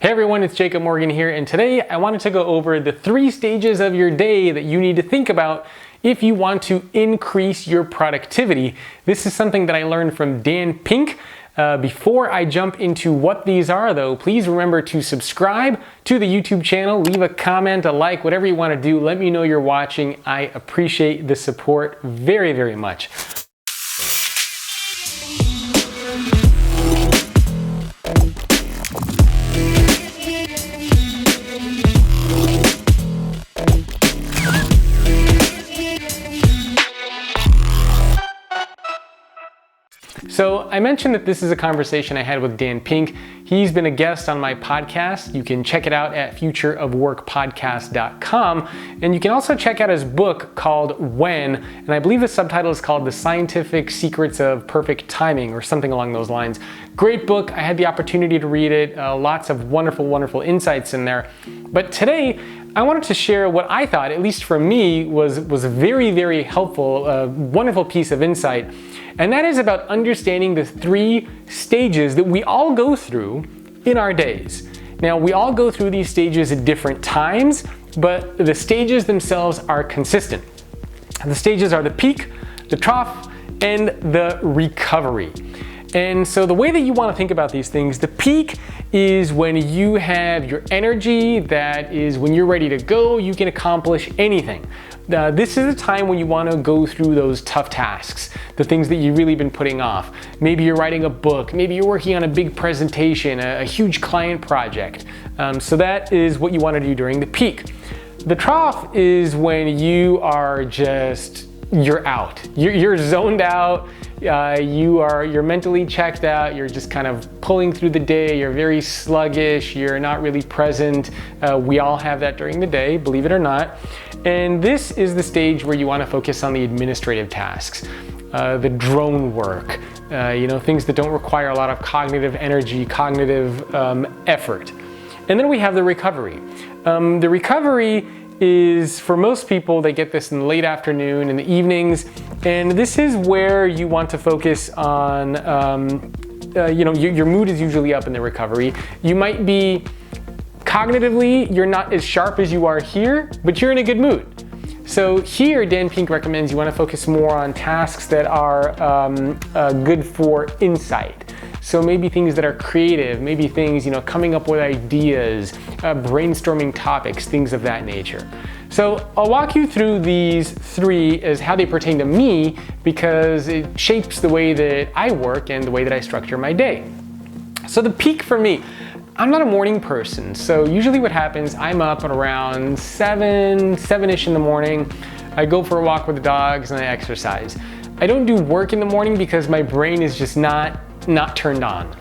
Hey everyone, it's Jacob Morgan here, and today I wanted to go over the 3 stages of your day that you need to think about if you want to increase your productivity. This is something that I learned from Dan Pink. Before I jump into what these are though, please remember to subscribe to the YouTube channel, leave a comment, a like, whatever you want to do. Let me know you're watching. I appreciate the support very, very much. So I mentioned that this is a conversation I had with Dan Pink. He's been a guest on my podcast. You can check it out at futureofworkpodcast.com. And you can also check out his book called When, and I believe the subtitle is called The Scientific Secrets of Perfect Timing or something along those lines. Great book. I had the opportunity to read it. Lots of wonderful, wonderful insights in there. But today, I wanted to share what I thought, at least for me, was a very, very helpful, wonderful piece of insight. And that is about understanding the 3 stages that we all go through in our days. Now, we all go through these stages at different times, but the stages themselves are consistent. The stages are the peak, the trough, and the recovery. And so the way that you want to think about these things, the peak is when you have your energy, that is when you're ready to go, you can accomplish anything. This is a time when you want to go through those tough tasks, the things that you've really been putting off. Maybe you're writing a book, maybe you're working on a big presentation, a huge client project. So that is what you want to do during the peak. The trough is when you are just, you're out. You're zoned out. You're mentally checked out. You're just kind of pulling through the day. You're very sluggish. You're not really present. We all have that during the day, believe it or not. And this is the stage where you want to focus on the administrative tasks, the drone work, things that don't require a lot of cognitive energy, cognitive effort. And then we have the recovery. The recovery is, for most people, they get this in the late afternoon, in the evenings, and this is where you want to focus on, your mood is usually up in the recovery. You might be, cognitively, you're not as sharp as you are here, but you're in a good mood. So here, Dan Pink recommends you want to focus more on tasks that are good for insight. So maybe things that are creative, maybe things, coming up with ideas, brainstorming topics, things of that nature. So I'll walk you through these 3 as how they pertain to me because it shapes the way that I work and the way that I structure my day. So the peak for me, I'm not a morning person. So usually what happens, I'm up at around 7-ish in the morning. I go for a walk with the dogs and I exercise. I don't do work in the morning because my brain is just not turned on.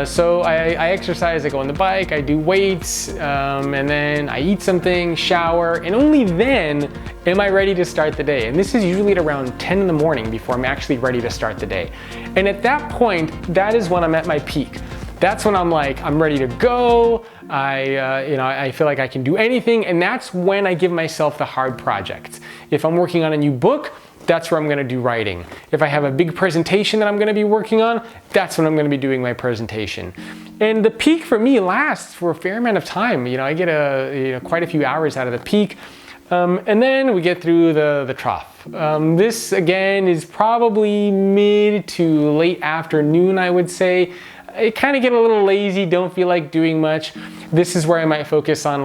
So I exercise, I go on the bike, I do weights, and then I eat something, shower, and only then am I ready to start the day. And this is usually at around 10 in the morning before I'm actually ready to start the day. And at that point, that is when I'm at my peak. That's when I'm like, I'm ready to go. I feel like I can do anything. And that's when I give myself the hard projects. If I'm working on a new book, that's where I'm going to do writing. If I have a big presentation that I'm going to be working on, that's when I'm going to be doing my presentation. And the peak for me lasts for a fair amount of time. I get quite a few hours out of the peak. And then we get through the trough. This again is probably mid to late afternoon, I would say. I kind of get a little lazy, don't feel like doing much. This is where I might focus on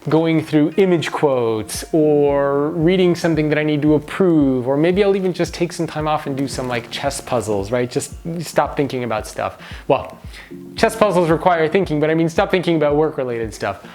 going through image quotes or reading something that I need to approve, or maybe I'll even just take some time off and do some chess puzzles, right? Just stop thinking about stuff. Well, chess puzzles require thinking, but I mean stop thinking about work-related stuff.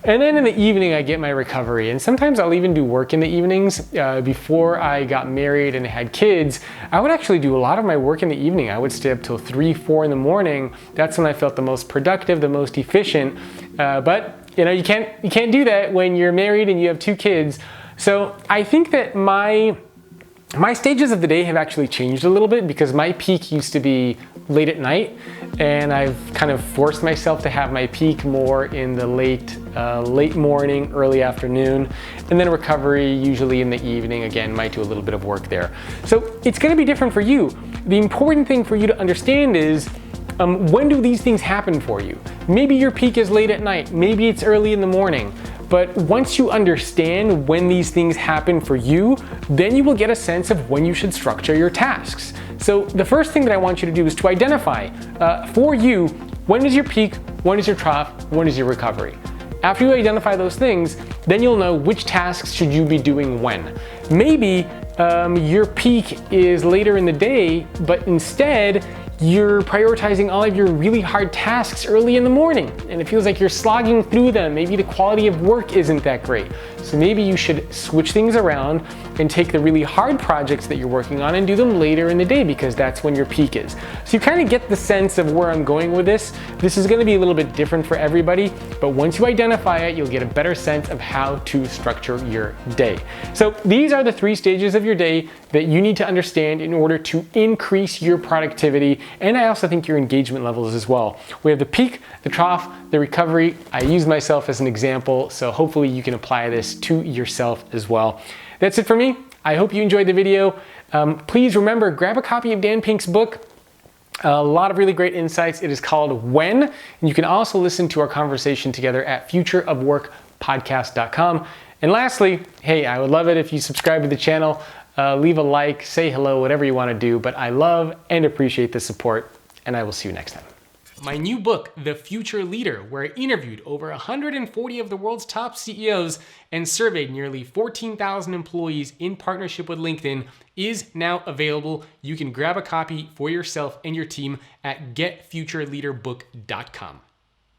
And then in the evening, I get my recovery. And sometimes I'll even do work in the evenings. Before I got married and had kids, I would actually do a lot of my work in the evening. I would stay up till 3, 4 in the morning. That's when I felt the most productive, the most efficient. But you can't do that when you're married and you have 2 kids. So I think that my stages of the day have actually changed a little bit because my peak used to be late at night, and I've kind of forced myself to have my peak more in the late morning, early afternoon, and then recovery usually in the evening. Again, might do a little bit of work there. So it's going to be different for you. The important thing for you to understand is When do these things happen for you? Maybe your peak is late at night, maybe it's early in the morning. But once you understand when these things happen for you, then you will get a sense of when you should structure your tasks. So the first thing that I want you to do is to identify for you, when is your peak, when is your trough, when is your recovery. After you identify those things, then you'll know which tasks should you be doing when. Maybe your peak is later in the day, but instead you're prioritizing all of your really hard tasks early in the morning, and it feels like you're slogging through them. Maybe the quality of work isn't that great. So maybe you should switch things around and take the really hard projects that you're working on and do them later in the day, because that's when your peak is. So you kind of get the sense of where I'm going with this. This is going to be a little bit different for everybody, but once you identify it, you'll get a better sense of how to structure your day. So these are the 3 stages of your day that you need to understand in order to increase your productivity, and I also think your engagement levels as well. We have the peak, the trough, the recovery. I use myself as an example, so hopefully you can apply this to yourself as well. That's it for me. I hope you enjoyed the video. Please remember, grab a copy of Dan Pink's book. A lot of really great insights. It is called When, and you can also listen to our conversation together at futureofworkpodcast.com. And lastly, hey, I would love it if you subscribe to the channel, leave a like, say hello, whatever you want to do, but I love and appreciate the support, and I will see you next time. My new book, The Future Leader, where I interviewed over 140 of the world's top CEOs and surveyed nearly 14,000 employees in partnership with LinkedIn, is now available. You can grab a copy for yourself and your team at getfutureleaderbook.com.